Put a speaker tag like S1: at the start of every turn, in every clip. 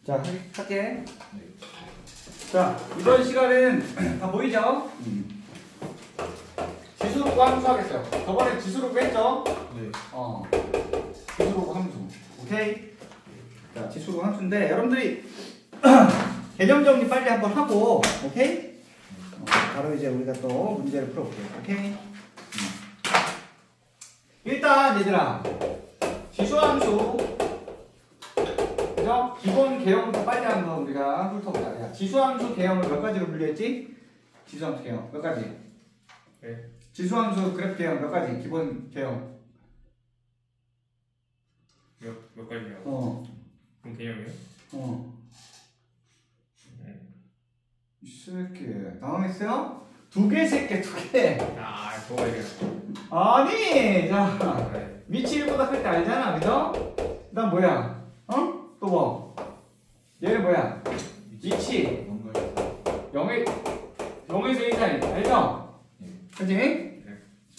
S1: 자, 할게.
S2: 네.
S1: 자, 이번 시간은 다 보이죠? 지수로고 함수 하겠어요. 저번에 지수로고 했죠?
S2: 네.
S1: 지수로고 함수. 오케이? 자, 지수로고 함수인데 여러분들이 개념 정리 빨리 한번 하고, 오케이? 바로 이제 우리가 또 문제를 풀어볼게요. 오케이? 일단 얘들아, 지수함수, 그죠? 기본 개형부터 빨리 한번 우리가 훑어보자. 야, 지수함수 개형을 몇 가지로 분류했지? 지수함수 개형 몇 가지?
S2: 네.
S1: 지수함수 그래프 개형 몇 가지? 기본 개형.
S2: 몇 가지요? 그럼 개념이요?
S1: 이 새끼 당황했어요? 두 개, 세 개, 두 개.
S2: 아, 뭐가 이래요?
S1: 아니, 자,
S2: 네.
S1: 밑이 1보다 클 때 알잖아, 그죠? 그 다음 뭐야? 또 뭐? 얘는 뭐야? 밑이 0에서 1 사이, 알죠? 그치?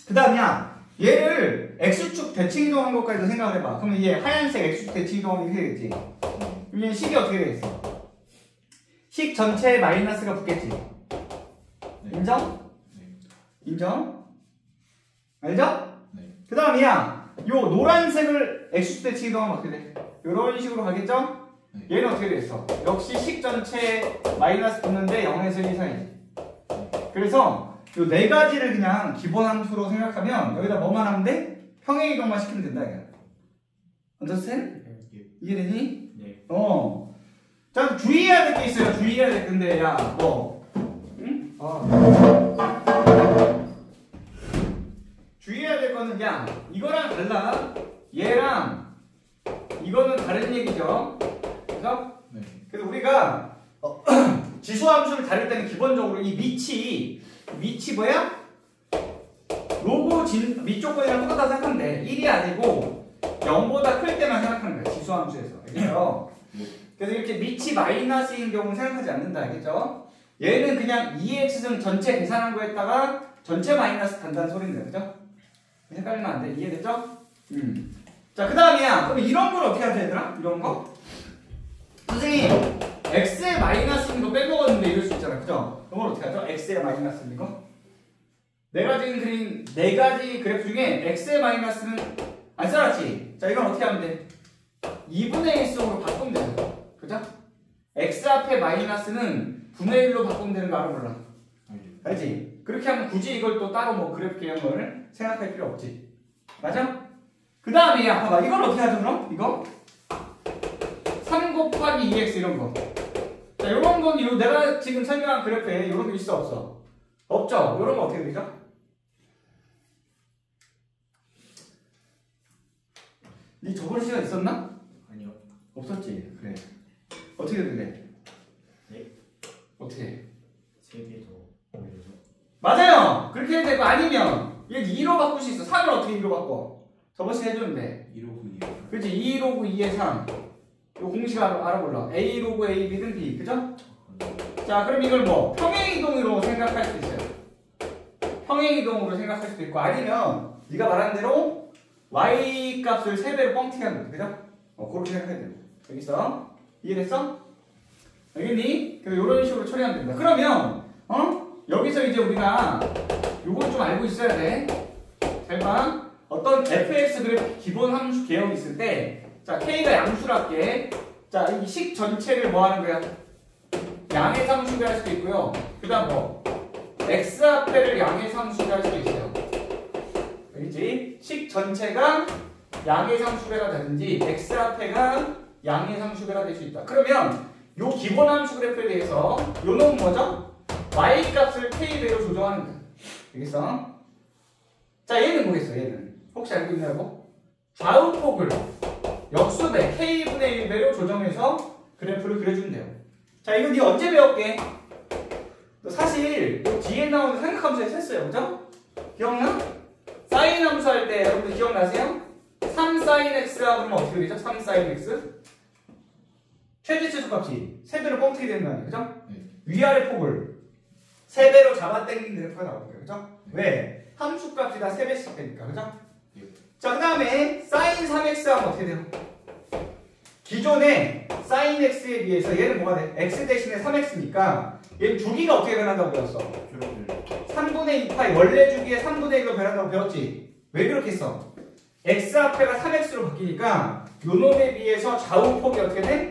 S1: 그 다음이야, 얘를 X축 대칭 이동한 것까지도 생각을 해봐. 그러면 얘 하얀색 X축 대칭 이동하면 이렇게 되겠지? 그럼 얘는 식이 어떻게 되겠어? 식 전체에 마이너스가 붙겠지? 인정? 인정? 알죠? 그 다음이야, 요 노란색을 X축 대칭 이동하면 어떻게 돼? 요런 식으로 가겠죠? 얘는 어떻게 되겠어? 역시 식 전체에 마이너스 붙는데 0에서 1 사이지. 그래서 요 네 가지를 그냥 기본 함수로 생각하면 여기다 뭐만 하면 돼? 평행 이동만 시키면 된다 이거. 언더스탠? 이해되니?
S2: 네.
S1: 자, 주의해야 될 게 있어요. 주의해야 될 건데, 야, 뭐, 응? 주의해야 될 거는 그냥 이거랑 달라. 얘랑 이거는 다른 얘기죠. 그죠?
S2: 네.
S1: 그래서 우리가 지수함수를 다룰 때는 기본적으로 이 밑이 뭐야? 로고 밑 조건이랑 똑같다 생각하면 돼. 1이 아니고 0보다 클 때만 생각하는 거야. 지수함수에서. 알겠죠? 그래서 이렇게 밑이 마이너스인 경우는 생각하지 않는다. 알겠죠? 얘는 그냥 2x승 전체 계산한 거에다가 전체 마이너스 단다는 소리인데, 그죠? 헷갈리면 안 돼. 이해됐죠? 자, 그 다음이야. 그럼 이런 걸 어떻게 하죠, 얘들아? 이런 거? 선생님, x에 마이너스인 거 빼먹었는데 이럴 수 있잖아. 그죠? 그걸 어떻게 하죠? x에 마이너스인 거? 내가 지금 그린 네 가지 그래프 중에 x에 마이너스는 안 써놨지? 자, 이건 어떻게 하면 돼? 2분의 1속으로 바꾸면 되죠. 그죠? x 앞에 마이너스는 분의 1로 바꾸면 되는 거 알아 몰라? 알지? 그렇게 하면 굳이 이걸 또 따로 뭐 그래프 개념을 생각할 필요 없지. 맞아? 그 다음에 야, 봐봐. 이걸 어떻게 하죠, 그럼? 이거? 3 곱하기 2x 이런 거. 자, 요런 건 내가 지금 설명한 그래프에 요런 거 있어, 없어? 없죠? 요런 거 어떻게 되죠? 니 저번 시간 있었나?
S2: 아니요.
S1: 없었지? 그래. 어떻게 되는데?
S2: 네?
S1: 어떻게?
S2: 3개 더 올려서.
S1: 맞아요! 그렇게 해도 되고, 아니면 얘 2로 바꿀 수 있어. 3을 어떻게 2로 바꿔? 저번 시간에 해줬는데.
S2: 1호구 2호.
S1: 그렇지. 2 로그 2의 3. 요 공식 알아볼라. A 로그 A, B는 B. 그죠? 자, 그럼 이걸 뭐 평행이동으로 생각할 수 있어요. 평행이동으로 생각할 수도 있고, 아니면 네가 말한 대로 Y 값을 3배로 뻥튀기 하는 거죠. 그죠? 그렇게 생각해야 돼요. 여기서 이해됐어? 알겠니? 그래서 이런 식으로 처리하면 된다. 그러면 여기서 이제 우리가 요걸 좀 알고 있어야 돼. 잘 봐. 어떤 fx 그래프 기본 함수 개형이 있을 때, 자, k가 양수랄게. 자, 이 식 전체를 뭐 하는 거야? 양의 상수가 할 수도 있고요. 그 다음 뭐 x 앞에를 양의 상수가 할 수도 있어요. 알겠지? 식 전체가 양의 상수배가 되든지 x 앞에가 양의 상수배가 될 수 있다. 그러면 요 기본 함수 그래프에 대해서 요 놈은 뭐죠? y 값을 k배로 조정하는 거야. 알겠어? 자, 얘는 뭐겠어? 얘는 혹시 알고 있나요? 좌우폭을 역수배 k분의 1배로 조정해서 그래프를 그려주면 돼요. 자, 이거 니 언제 배웠게? 너 사실 요 뒤에 나오는 삼각함수에서 했어요. 그죠? 기억나? 사인 함수 할 때 여러분들 기억나세요? 3sin x가 그러면 어떻게 되죠? 3sin x? 최대치수값이 3배로 뻥튀기 되는 거 아니에요? 그죠? 위아래 폭을 3배로 잡아당긴 그래프가 나오는 거예요. 그죠? 왜? 함수값이 다 3배씩 되니까. 그죠? 자, 그 다음에 sin 3x 하면 어떻게 돼요? 기존의 sin x에 비해서 얘는 뭐가 돼? x 대신에 3x니까 얘는 주기가 어떻게 변한다고 배웠어?
S2: 줄어들.
S1: 3분의 2파이 원래 주기에 3분의 1로 변한다고 배웠지? 왜 그렇게 했어? x 앞에가 3x로 바뀌니까 요 놈에 비해서 좌우폭이 어떻게 돼?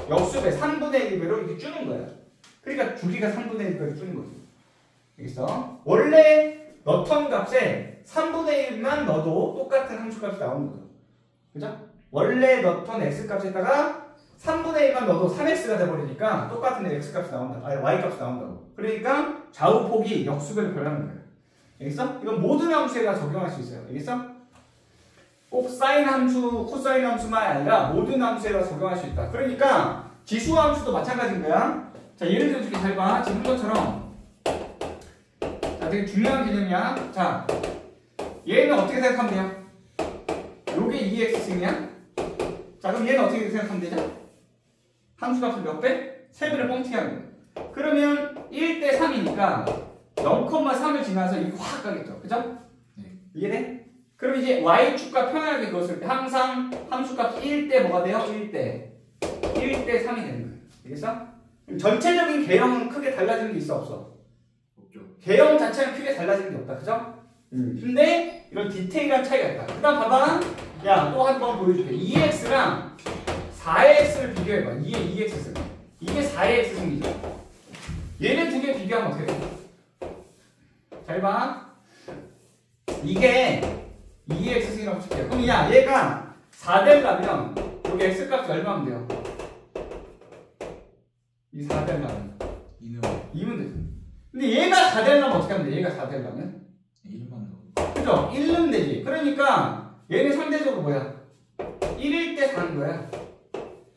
S1: 역수배 3분의 1배로 이렇게 주는 거야. 그러니까 주기가 3분의 1배로 주는 거지. 알겠어? 원래 넣던 값에 3분의 1만 넣어도 똑같은 함수값이 나오는 거죠. 그죠? 원래 넣던 x값에다가 3분의 1만 넣어도 3x가 돼버리니까 똑같은 x값이 나온다. 아니 y값이 나온다고. 그러니까 좌우폭이 역수배로 변하는 거예요. 알겠어? 이건 모든 함수에다 적용할 수 있어요. 알겠어? 꼭 사인 함수, 코사인 함수만 아니라 모든 함수에다 적용할 수 있다. 그러니까 지수 함수도 마찬가지인 거야. 자, 예를 들어 줄게 잘 봐. 지금 것처럼. 자, 되게 중요한 개념이야. 자, 얘는 어떻게 생각하면 돼요? 요게 2x승이야? 자, 그럼 얘는 어떻게 생각하면 되죠? 함수값을 몇 배? 3배를 뻥튀기 하는 거예요. 그러면 1대 3이니까 0,3을 지나서 이거 확 가겠죠. 그죠?
S2: 네.
S1: 이해돼? 그럼 이제 y축과 평행하게 그었을 때 항상 함수값이 1대 뭐가 돼요? 1대 3이 되는 거예요. 알겠어? 그럼 전체적인 개형은 크게 달라지는 게 있어 없어?
S2: 없죠.
S1: 개형 자체는 크게 달라지는 게 없다. 그죠? 근데 이런 디테일한 차이가 있다. 그 다음 봐봐. 야, 또 한 번 보여줄게. 2x랑 4x를 비교해봐. 2x승. 이게 4x승이죠. 얘네 두 개 비교하면 어떻게 돼? 잘 봐. 이게 2x승이라고 칠게요. 그럼 야, 얘가 4 되려면 여기 x값이 얼마면 돼요? 이 4 되려면 2면 되죠. 근데 얘가 4 되려면 어떻게 하면 돼? 얘가 4 되려면?
S2: 1만 넣어.
S1: 그죠? 1는 되지. 그러니까 얘는 상대적으로 뭐야? 1일 때 4는 거야.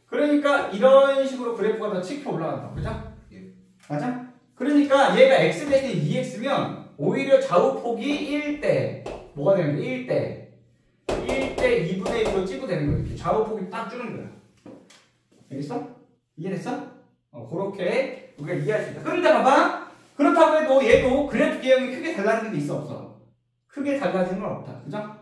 S1: 그러니까 이런 식으로 그래프가 더 치켜 올라간다. 그죠?
S2: 예.
S1: 맞아? 그러니까 얘가 x 대신 2x면 오히려 좌우폭이 1대 뭐가 되는 거야? 1대 2분의 1로 찌부되는 거야. 이렇게 좌우폭이 딱 주는 거야. 알겠어? 이해됐어? 그렇게 우리가 이해할 수 있다. 그런데 봐봐. 그렇다고 해도 얘도 그래프 개형이 크게 달라지는 게 있어 없어? 크게 달라지는 건 없다. 그죠?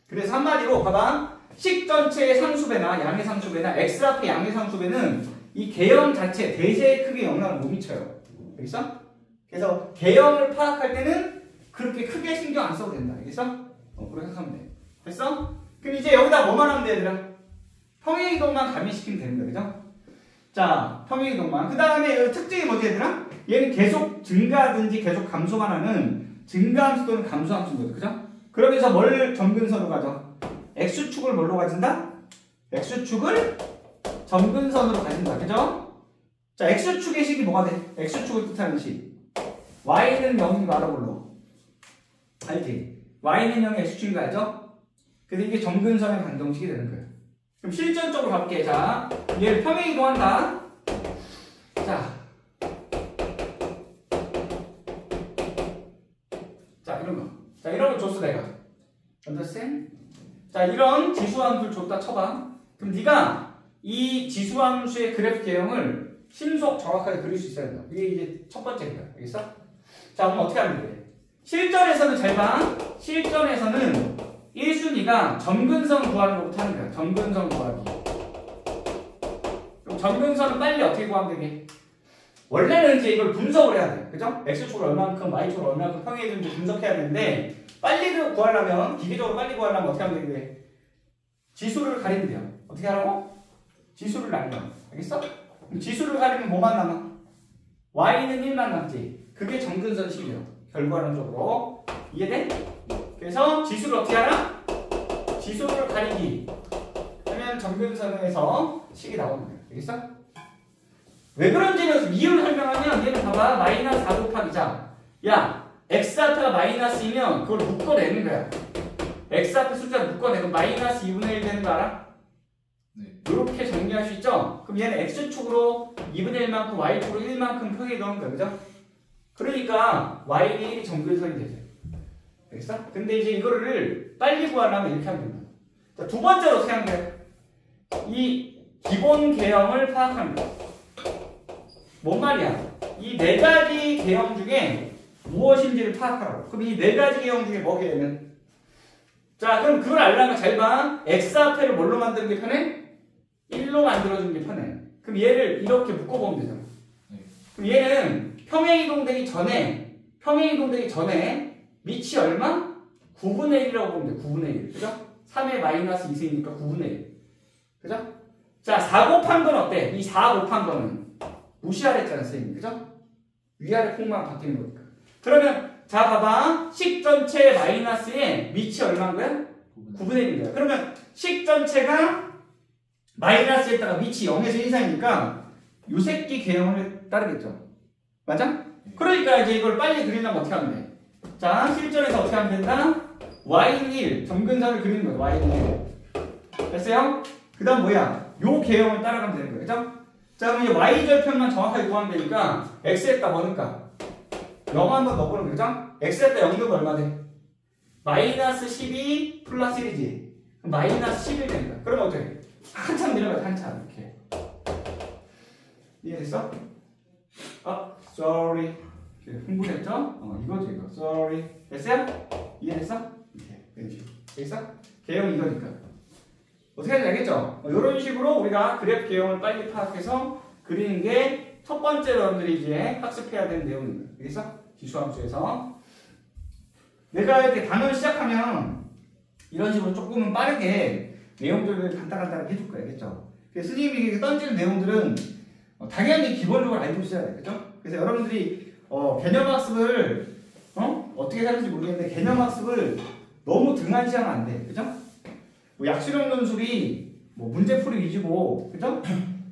S1: 그래서 한마디로 봐봐. 식 전체의 상수배나 양의 상수배나 x 앞의 양의 상수배는 이 개형 자체 대세에 크게 영향을 못 미쳐요. 알겠어? 그래서 개형을 파악할 때는 그렇게 크게 신경 안 써도 된다. 알겠어? 그렇게 생각하면 돼. 됐어? 그럼 이제 여기다 뭐만 하면 돼, 얘들아? 평행이동만 가미시키면 되는 거야. 그죠? 자, 평행이동만. 그 다음에 특징이 뭐지, 얘들아? 얘는 계속 증가하든지 계속 감소만 하는 증가함수 또는 감소함수인 거죠. 그죠? 그러면서 뭘 점근선으로 가져? x축을 뭘로 가진다? x축을 점근선으로 가진다. 그죠? 자, x축의 식이 뭐가 돼? x축을 뜻하는 식. y는 0인 알아볼로. 알지? y는 0의 x축인 거 알죠? 그래서 이게 점근선의 반동식이 되는 거예요. 그럼 실전적으로 갈게. 자, 얘를 평행이동한다. 자, 이런 거. 자, 이런 거 줬어, 내가. understand? 자, 이런 지수함수를 줬다 쳐봐. 그럼 네가 이 지수함수의 그래프 개형을 신속 정확하게 그릴 수 있어야 된다. 이게 이제 첫 번째 거야. 알겠어? 자, 그럼 어떻게 하면 돼? 실전에서는 잘 봐. 실전에서는 1순위가 점근선 구하는 것부터 하는 거야. 점근선 구하기. 그럼 점근선은 빨리 어떻게 구하면 되게? 원래는 이제 이걸 분석을 해야 돼. 그죠? x축을 얼만큼, y축을 얼만큼 평행해준지 분석해야 되는데 빨리 구하려면, 기계적으로 빨리 구하려면 어떻게 하면 되게? 지수를 가리면 돼요. 어떻게 하라고? 지수를 나누면. 알겠어? 그럼 지수를 가리면 뭐만 남아? y는 1만 남지. 그게 점근선식이에요. 결과론적으로. 이해돼? 그래서 지수를 어떻게 하라? 지수를 가리기 하면 점근선에서 식이 나오는 거예요. 알겠어? 왜 그런지는 이유를 설명하면 얘는 봐봐. 마이너스 4 곱하기 자. 야, x 앞에가 마이너스이면 그걸 묶어내는 거야. x 앞에 숫자를 묶어내면 마이너스 2분의 1 되는 거 알아?
S2: 네.
S1: 이렇게 정리할 수 있죠? 그럼 얘는 x축으로 2분의 1만큼 y축으로 1만큼 평행이동하는 거야. 그죠? 그러니까 y는 1이 점근선이 되죠. 알겠어? 근데 이제 이거를 빨리 구하려면 이렇게 하면 된다. 자, 두 번째로 어떻게 하면 돼? 이 기본 개형을 파악하는 거야. 뭔 말이야? 이 네 가지 개형 중에 무엇인지를 파악하라고. 그럼 이 네 가지 개형 중에 뭐게 되면? 자, 그럼 그걸 알려면 잘 봐. x 앞에를 뭘로 만드는 게 편해? 1로 만들어주는 게 편해. 그럼 얘를 이렇게 묶어보면 되잖아.
S2: 네.
S1: 그럼 얘는 평행이동되기 전에 밑이 얼마? 9분의 1이라고 보면 돼. 9분의 1. 그죠? 3의 마이너스 2승이니까 9분의 1. 그죠? 자, 4 곱한 건 어때? 이 4 곱한 거는 무시하랬잖아, 선생님. 그죠? 위아래 콩만 바뀌는 거니까. 그러면, 자, 봐봐. 식 전체 마이너스에 밑이 얼마인 거야? 9분의 1인 거야. 그러면 식 전체가 마이너스에다가 밑이 0에서 1 이상이니까 요 새끼 개형을 따르겠죠. 맞아? 그러니까 이제 이걸 빨리 그리려면 어떻게 하면 돼? 자, 실전에서 어떻게 하면 된다? y는 1, 점근선을 그리는 거죠. y는 1. 됐어요? 그 다음 뭐야? 요 개형을 따라가면 되는 거예요. 그죠? 자, 그럼 이제 y절편만 정확하게 구하면 되니까 x에다 뭐 넣을까? 0 한번 넣어보는 거죠? x에다 0 넣으면 얼마 돼? 마이너스 12 플러스 1이지. 그럼 마이너스 11 된다. 그러면 어떻게? 한참 내려가요. 한참 이렇게. 이해됐어? sorry. 흥분했죠? 이거죠 이거. sorry. 됐어요? 이해됐어? 이렇게. 됐어? 개형이 이거니까. 어떻게 하는지 알겠죠? 이런 식으로 우리가 그래프 개형을 빨리 파악해서 그리는 게 첫 번째 여러분들이 이제 학습해야 되는 내용입니다. 알겠어? 기수함수에서. 내가 이렇게 단어를 시작하면 이런 식으로 조금은 빠르게 내용들을 간단하게 해줄 거예요. 알겠죠? 그래서 스님이 던지는 내용들은 당연히 기본적으로 알고 있어야 돼요. 그죠? 그래서 여러분들이 개념학습을 어떻게 하는지 모르겠는데 개념학습을 너무 등한시하면 안 돼. 그죠? 뭐 약수령 논술이 뭐 문제풀이 위주고, 그죠?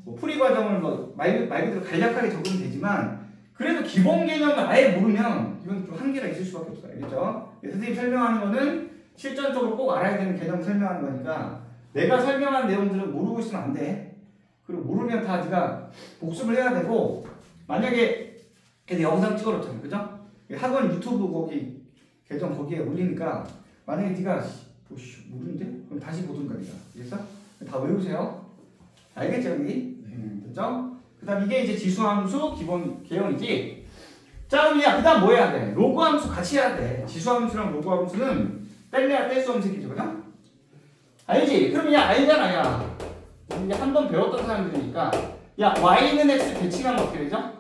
S1: 뭐 풀이 과정을 말 그대로 간략하게 적으면 되지만 그래도 기본 개념을 아예 모르면 이건 좀 한계가 있을 수밖에 없어요. 알겠죠? 선생님이 설명하는 거는 실전적으로 꼭 알아야 되는 개념을 설명하는 거니까 내가 설명한 내용들을 모르고 있으면 안 돼. 그리고 모르면 다 네가 복습을 해야 되고, 만약에 영상 찍어놓잖아. 그죠? 학원 유튜브 거기 계정 거기에 올리니까 만약에 네가 모르는데? 그럼 다시 보든가 네가. 알겠어? 다 외우세요. 알겠죠 여기? 됐죠? 그 다음 이게 이제 지수함수 기본 개형이지. 자 그럼 그 다음 뭐 해야 돼? 로그함수 같이 해야 돼. 지수함수랑 로그함수는 뗄래야 뗄 수 없는 새끼죠. 그죠? 알지? 그럼 알잖아 야. 이게 한 번 배웠던 사람들이니까 야 y는 x 대칭하면 어떻게 되죠?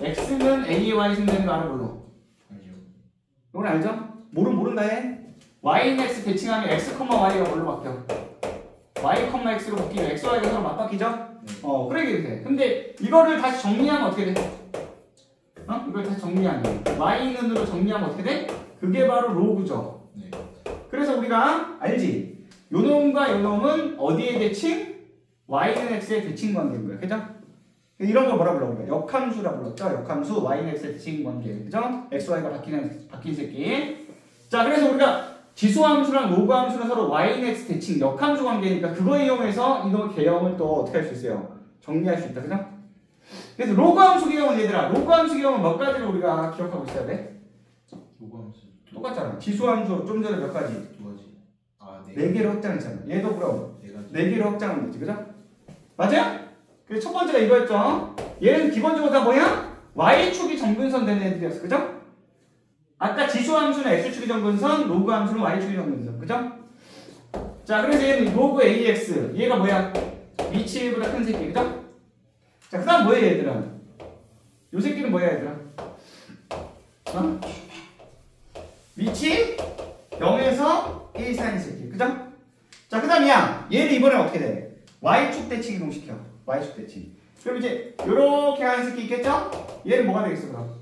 S1: x는 a, y 승되는 거 알아 뭘로?
S2: 알죠.
S1: 이건 알죠? 모른다 해. y는 x 대칭하면 x, y가 뭘로 바뀌어? y, x로 바뀌면 x, y가 서로 맞바뀌죠? 그러게 돼. 근데 이거를 다시 정리하면 어떻게 돼? 이걸 다시 정리하면 y는으로 정리하면 어떻게 돼? 그게 바로 로그죠.
S2: 네.
S1: 그래서 우리가 알지? 요놈과 요놈은 어디에 대칭? y는 x의 대칭 관계인 거야. 그죠? 이런 걸 뭐라 불러? 역함수라 불렀죠? 역함수 y는 x의 대칭 관계. 그죠? x, y가 바뀐 새끼. 자, 그래서 우리가 지수함수랑 로그함수는 서로 y는 x 대칭 역함수 관계니까 그거 이용해서 이놈의 개형을 또 어떻게 할 수 있어요? 정리할 수 있다. 그죠? 그래서 로그함수 개형은 얘들아, 로그함수 개형은 몇 가지를 우리가 기억하고 있어야 돼?
S2: 로그함수
S1: 똑같잖아. 지수함수 좀 전에 몇 가지?
S2: 2가지.
S1: 네 개로 확장했잖아. 얘도 그럼
S2: 4가지.
S1: 네 개로 확장하면 되지. 그죠? 맞아요? 그래서 첫 번째가 이거였죠. 얘는 기본적으로 다 뭐야? y축이 정근선 되는 애들이었어. 그죠? 아까 지수함수는 x축이 정근선, 로그함수는 y축이 정근선. 그죠? 자, 그래서 얘는 로그 ax. 얘가 뭐야? 위치 1보다 큰 새끼. 그죠? 자, 그 다음 뭐예요, 얘들아? 요 새끼는 뭐야, 얘들아? 위치 0에서 1 이상인 새끼. 그죠? 자, 그 다음이야. 얘를 이번에 어떻게 돼? y축 대칭 이동시켜. y축 대칭. 그럼 이제 요렇게 하는 새끼 있겠죠? 얘는 뭐가 되겠어, 그럼?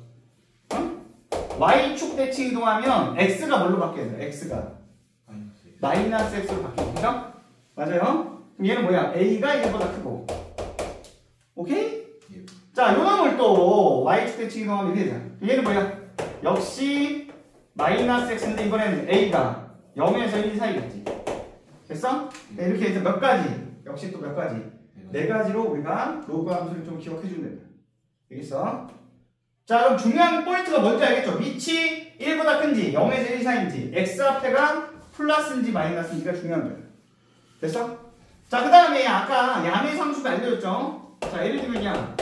S1: y축 대칭 이동하면 x가 뭘로 바뀌어야 돼? x가 마이너스 x로 바뀌는 거죠? 맞아요? 그럼 얘는 뭐야? a가 1보다 크고. 오케이?
S2: 예.
S1: 자, 요 놈을 또 y축 대칭 이동하면 이렇게 되잖아. 얘는 뭐야? 역시 마이너스 x인데 이번에는 a가 0에서 1 사이겠지. 됐어? 네, 이렇게 해서 몇 가지? 역시 또 몇 가지? 네 가지로 우리가 로그 함수를 좀 기억해 주면 된다. 알겠어? 자, 그럼 중요한 포인트가 뭔지 알겠죠? 위치 1보다 큰지 0에서 1 사이인지 x 앞에가 플러스인지 마이너스인지가 중요한 거예요. 됐어? 자, 그 다음에 아까 양의 상수가 알려줬죠? 자, 예를 들면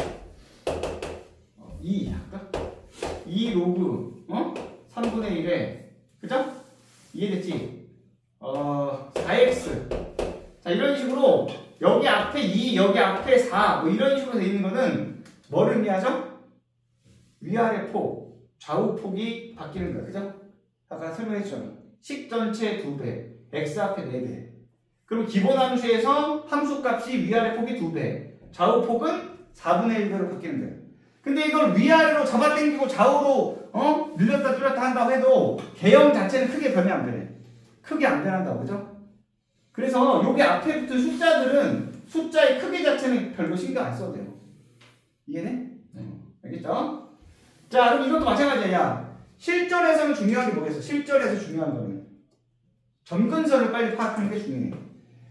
S1: 2 할까? 2 로그 3분의 1에 그죠? 이해됐지? 4x 자, 이런 식으로 여기 앞에 2, 여기 앞에 4, 뭐 이런 식으로 돼 있는 거는 뭐를 의미하죠? 위아래 폭, 좌우 폭이 바뀌는 거야. 그죠? 아까 설명했죠. 식 전체 2배, x 앞에 4배. 그럼 기본 함수에서 함수 값이 위아래 폭이 2배, 좌우 폭은 4분의 1배로 바뀌는 거예요. 근데 이걸 위아래로 잡아당기고 좌우로 늘렸다 줄였다 한다고 해도 개형 자체는 크게 변이 안 되네. 크게 안 변한다고. 그죠? 그래서 여기 앞에 붙은 숫자들은 숫자의 크기 자체는 별로 신경 안 써도 돼요. 이해네?
S2: 네.
S1: 알겠죠? 자, 그럼 이것도 마찬가지야. 야, 실전에서는 중요한 게 뭐겠어? 실전에서 중요한 거는 점근선을 빨리 파악하는 게 중요해.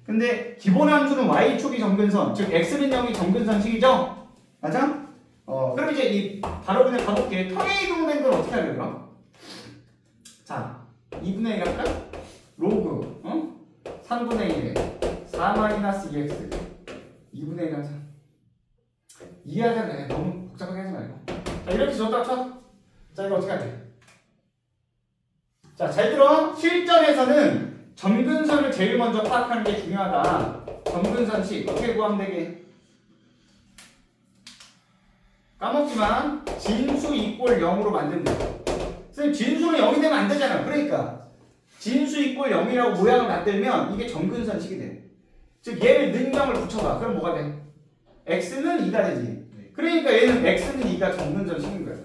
S1: 근데 기본 함수는 y축이 점근선, 즉 x는 0이 점근선식이죠? 맞아? 그럼 이제 바로 그냥 가볼게. 평행이동된 걸 어떻게 하려고 그럼? 자, 2분의 1 할까? 로그 3분의 1에 4-2x 2분의 1 하자. 이해하자. 너무 복잡하게 하지 말고. 자, 이렇게 줬다 쳐. 자, 이거 어떻게 하지? 자, 잘 들어. 실전에서는 점근선을 제일 먼저 파악하는 게 중요하다. 점근선식 어떻게 구하면 되게? 까먹지만 진수 이꼴 0으로 만든다. 선생님, 진수는 0이 되면 안 되잖아. 그러니까 진수 이꼴 0이라고 모양을 만들면 이게 점근선식이 돼. 즉 얘를 능점을 붙여봐. 그럼 뭐가 돼? x는 2가 되지. 그러니까 얘는 x는 2가 점근선식인 거야.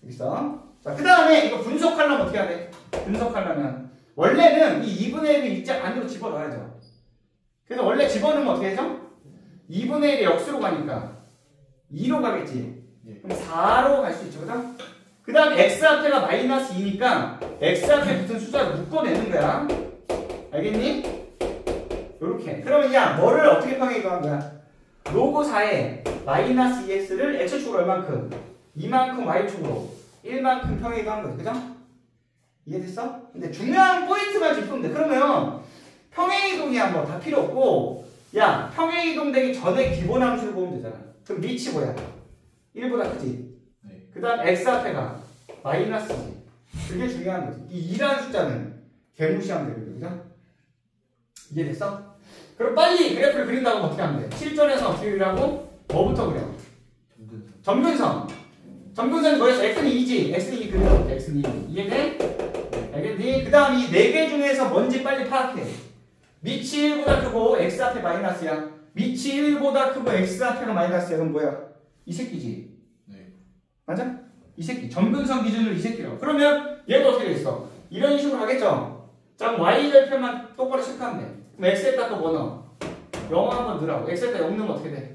S1: 여기서. 자, 그 다음에 이거 분석하려면 어떻게 해야 돼? 분석하려면 원래는 이 2분의 1을 이제 안으로 집어넣어야죠. 그래서 원래 집어넣으면 어떻게 되죠? 2분의 1이 역수로 가니까 2로 가겠지. 그럼 4로 갈 수 있죠. 그죠? 그 다음 x 앞에가 마이너스 2니까 x 앞에 붙은 숫자를 묶어내는 거야. 알겠니? 요렇게. 그러면 야, 뭐를 어떻게 평행이동한 거야? 로그 4에 마이너스 2x를 x축으로 얼만큼? 2만큼 y축으로 1만큼 평행이동한 거지. 그죠? 이해됐어? 근데 중요한 포인트만 짚으면 돼. 그러면 평행이동이야 뭐 다 필요 없고, 야, 평행이동 되기 전에 기본 함수를 보면 되잖아. 그럼 밑이 뭐야? 1보다 크지?
S2: 네.
S1: 그 다음 x 앞에가 마이너스지. 그게 중요한 거지. 이 2라는 숫자는 개무시하면 되거든. 그죠? 이해됐어? 그럼 빨리 그래프를 그린다고 어떻게 하면 돼? 실전에서 어떻게 그리라고? 뭐부터 그려? 점근선. 점근선이 뭐였어? x는 2지? x는 2 그려. x는 2. 이해돼? 알겠니? 그 다음 이 4개 중에서 뭔지 빨리 파악해. 밑이 1보다 크고 x 앞에 마이너스야. 밑이 1보다 크고 x 앞에가 마이너스야. 그럼 뭐야? 이 새끼지?
S2: 네.
S1: 맞아? 이 새끼. 점근선 기준으로 이 새끼라고. 그러면 얘도 어떻게 돼 있어? 이런 식으로 하겠죠? 자, 그럼 y절편만 똑바로 체크하면 돼. 그럼 x에다 또 뭐 넣어? 0 한번 넣으라고. x에다 0 넣으면 어떻게 돼?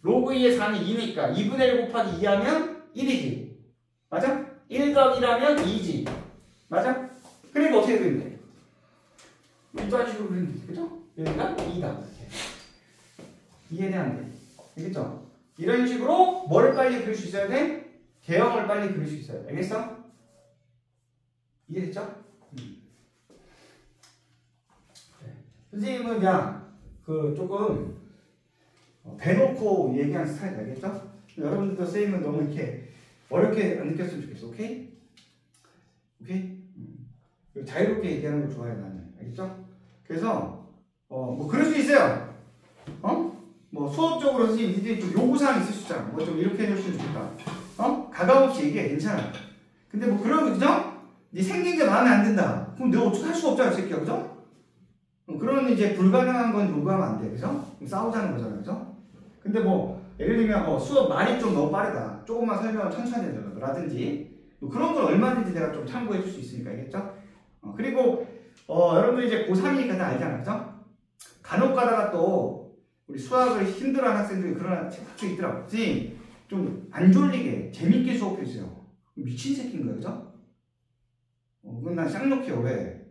S1: 로그 2의 4는 2니까 2분의 1 곱하기 2 하면 1이지. 맞아? 1 더하기 1하면 2지. 맞아? 그리고 어떻게 그리면 돼? 이런 식으로 그리면 되지. 그죠? 여기가 2다. 이렇게. 이해돼? 안 돼? 알겠죠? 이런 식으로 뭐를 빨리 그릴 수 있어야 돼? 개형을 빨리 그릴 수 있어요. 알겠어? 이해됐죠? 선생님은 야, 조금 대놓고 얘기하는 스타일 알겠죠? 여러분들도 선생님은 너무 이렇게 어렵게 안 느꼈으면 좋겠어. 오케이? 오케이? 자유롭게 얘기하는 걸 좋아해 나는. 알겠죠? 그래서 뭐 그럴 수 있어요. 뭐 수업적으로 선생님 니들이 좀 요구사항 있을 수 있잖아. 뭐 좀 이렇게 해줬으면 좋겠다. 가감없이 얘기해. 괜찮아. 근데 뭐 그런 거 그죠? 네 생긴 게 마음에 안 든다. 그럼 내가 어떻게 할 수가 없잖아, 이 새끼야. 그죠? 그러면 이제 불가능한 건 요구하면 안 돼. 그죠? 싸우자는 거잖아요. 그죠? 근데 뭐 예를 들면 수업 말이 좀 너무 빠르다. 조금만 설명을 천천히 해달라든지 뭐 그런 걸 얼마든지 내가 좀 참고해 줄 수 있으니까. 알겠죠? 그리고 여러분들 이제 고3이니까 다 알잖아. 그죠? 간혹 가다가 또 우리 수학을 힘들어하는 학생들이 그런 학생이 있더라고. 선생님 좀 안 졸리게 재밌게 수업해 주세요. 미친 새끼인 거야. 그죠? 그건 난 쌍욕해요. 왜?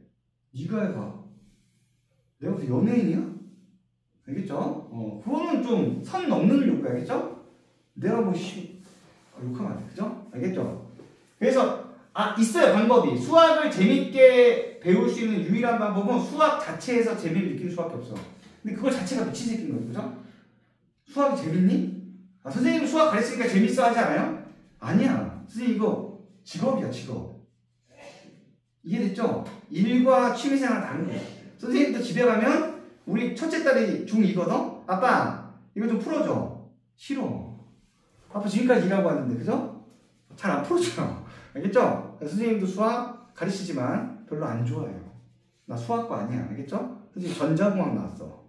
S1: 네가 해봐. 내가 무슨 연예인이야? 알겠죠? 그거는 좀 선 넘는 욕구야. 알겠죠? 내가 뭐 욕하면 안 돼. 그죠? 알겠죠? 그래서 있어요. 방법이. 수학을 재밌게 배울 수 있는 유일한 방법은 수학 자체에서 재미를 느끼는 수밖에 없어. 근데 그거 자체가 미친 새끼인 거예요. 그죠? 수학이 재밌니? 선생님 수학 가르치니까 재밌어 하지 않아요? 아니야. 선생님 이거 직업이야. 직업. 이해됐죠? 일과 취미생활은 다른 거야. 선생님도 집에 가면 우리 첫째 딸이 중2거든? 아빠, 이거 좀 풀어줘. 싫어. 아빠 지금까지 일하고 왔는데, 그죠? 잘 안 풀어줘요. 알겠죠? 선생님도 수학 가르치지만 별로 안 좋아해요. 나 수학과 아니야. 알겠죠? 선생님 전자공학 나왔어.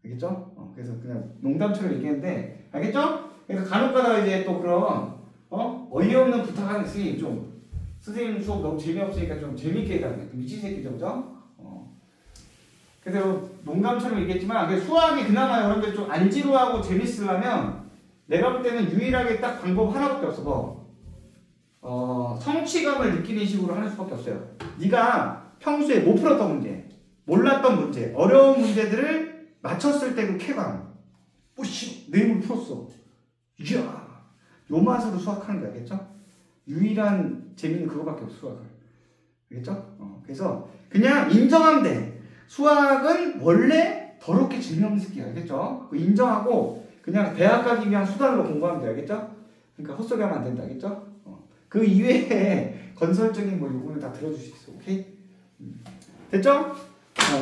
S1: 알겠죠? 그래서 그냥 농담처럼 얘기했는데, 알겠죠? 그래서 간혹 가다가 이제 또 그런, 어이없는 부탁하는 선생님 좀, 선생님 수업 너무 재미없으니까 좀 재밌게 해달래. 미친 새끼죠, 그죠? 그래서 농담처럼 얘기했지만, 수학이 그나마 여러분들 좀 안 지루하고 재밌으려면, 내가 볼 때는 유일하게 딱 방법 하나밖에 없어. 뭐, 성취감을 느끼는 식으로 하는 수밖에 없어요. 네가 평소에 못 풀었던 문제, 몰랐던 문제, 어려운 문제들을 맞췄을 때 그 쾌감. 오씨, 내 힘을 풀었어. 이야, 요 맛으로 수학하는 거 알겠죠? 유일한 재미는 그거밖에 없어, 수학을. 알겠죠? 그래서 그냥 인정하면 돼. 수학은 원래 더럽게 재미없는 새끼야. 알겠죠? 그 인정하고 그냥 대학 가기 위한 수단으로 공부하면 돼. 알겠죠? 그러니까 헛소리 하면 안 된다. 알겠죠? 그 이외에 건설적인 뭐 요구는 다 들어줄 수 있어. 오케이? 됐죠?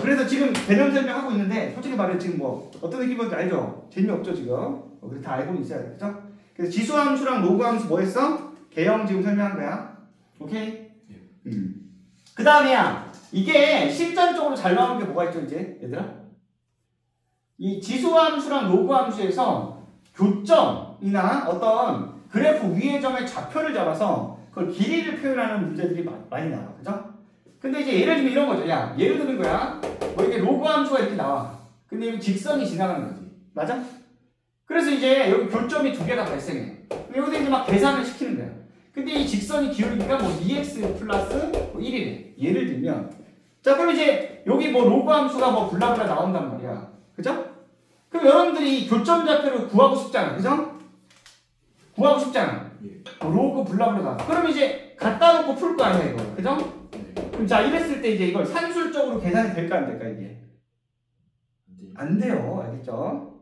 S1: 그래서 지금 개념 설명하고 있는데 솔직히 말해 지금 뭐 어떤 느낌인지 알죠? 재미없죠 지금? 그래 다 알고는 있어야 돼. 그죠? 그래서 지수함수랑 로그함수 뭐 했어? 개형 지금 설명한 거야. 오케이? 그 다음에야 이게 실전적으로 잘 나오는 게 뭐가 있죠 이제 얘들아? 이 지수함수랑 로그함수에서 교점이나 어떤 그래프 위의 점의 좌표를 잡아서 그걸 길이를 표현하는 문제들이 많이 나와. 그죠? 근데 이제 예를 들면 이런 거죠. 야, 예를 드는 거야. 뭐 이렇게 로그 함수가 이렇게 나와. 근데 여기 직선이 지나가는 거지. 맞아? 그래서 이제 여기 교점이 두 개가 발생해. 여기서 이제 막 계산을 시키는 거야. 근데 이 직선이 기울기가 뭐 2x 플러스 뭐 1이래. 예를 들면. 자, 그럼 이제 여기 뭐 로그 함수가 뭐 블라블라 나온단 말이야. 그죠? 그럼 여러분들이 이 교점 좌표를 구하고 싶잖아. 그죠? 구하고 싶잖아. 로그 블라블라 나와. 그럼 이제 갖다 놓고 풀 거 아니야, 이거. 그죠? 그럼 자, 이랬을 때 이제 이걸 산술적으로 계산이 될까 안 될까, 이게? 안 돼요. 알겠죠?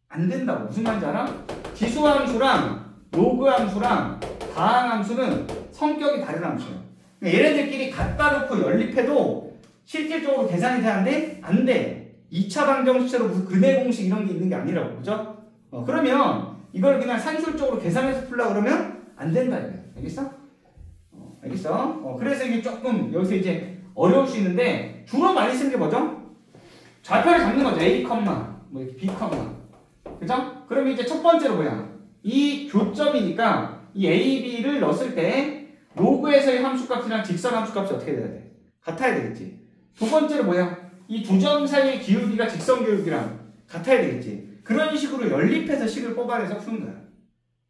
S1: 안 된다고. 무슨 말인지 알아? 지수함수랑 로그함수랑 다항함수는 성격이 다른 함수예요. 그러니까 얘네들끼리 갖다 놓고 연립해도 실질적으로 계산이 되는데 안 돼. 2차 방정식처럼 무슨 근해 공식 이런 게 있는 게 아니라고. 그죠? 그러면 이걸 그냥 산술적으로 계산해서 풀려고 그러면 안 된다, 이거야. 알겠어? 알겠어? 그래서 이게 조금 여기서 이제 어려울 수 있는데 주로 많이 쓰는 게 뭐죠? 좌표를 잡는 거죠. A, 뭐 이렇게 B, 그죠? 그럼 이제 첫 번째로 뭐야? 이 교점이니까 이 A, B를 넣었을 때 로그에서의 함수값이랑 직선 함수값이 어떻게 돼야 돼? 같아야 되겠지. 두 번째로 뭐야? 이 두 점 사이의 기울기가 직선 기울기랑 같아야 되겠지. 그런 식으로 연립해서 식을 뽑아내서 푸는 거야.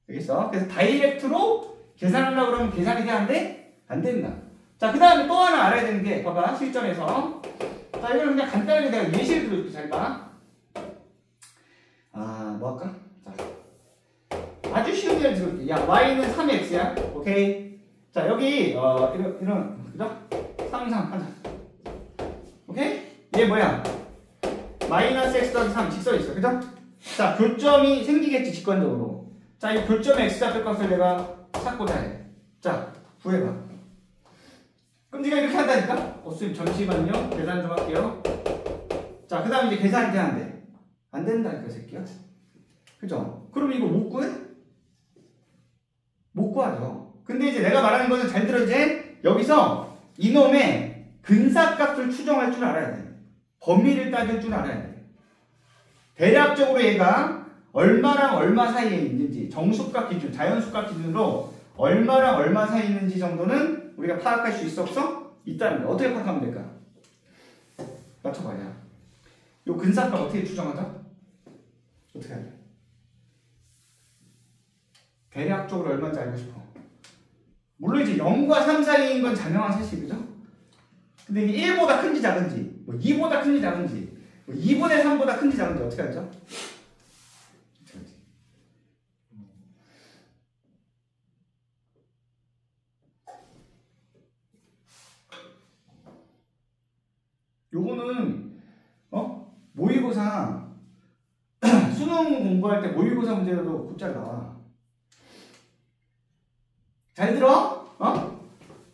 S1: 알겠어? 그래서 다이렉트로 계산하려고 그러면 계산이 되는데 안 된다. 자, 그 다음에 또 하나 알아야 되는 게, 봐봐, 실전에서. 자, 이걸 그냥 간단하게 내가 예시를 들어줄게, 잘 봐. 뭐 할까? 자, 아주 쉬운 예를 들어줄게. 야, y는 3x야. 오케이? 자, 여기, 이런, 그죠? 3 하자. 오케이? 얘 뭐야? 마이너스 x 더하기 3, 직선이 있어. 그죠? 자, 교점이 생기겠지, 직관적으로. 자, 이 교점의 x좌표 값을 내가 찾고자 해. 자, 구해봐. 그럼 네가 이렇게 한다니까? 선생님 잠시만요. 계산 좀 할게요. 자, 그 다음 이제 계산이 되는데 안 된다니까, 새끼야. 그죠? 그럼 이거 못 구해? 못 구하죠. 근데 이제 내가 말하는 거는 잘 들어. 이제 여기서 이놈의 근사값을 추정할 줄 알아야 돼. 범위를 따질 줄 알아야 돼. 대략적으로 얘가 얼마랑 얼마 사이에 있는지, 정수값 기준, 자연수값 기준으로 얼마랑 얼마 사이에 있는지 정도는 우리가 파악할 수 있어, 없어? 있다는 거야. 어떻게 파악하면 될까? 맞춰봐야. 요 근사값 어떻게 추정하자? 어떻게 하냐? 대략적으로 얼마인지 알고 싶어. 물론 이제 0과 3 사이인 건 자명한 사실이죠? 근데 이게 1보다 큰지 작은지, 뭐 2보다 큰지 작은지, 뭐 2분의 3보다 큰지 작은지 어떻게 알죠? 요거는 모의고사 수능 공부할 때 모의고사 문제도 곧잘 나와. 잘 들어?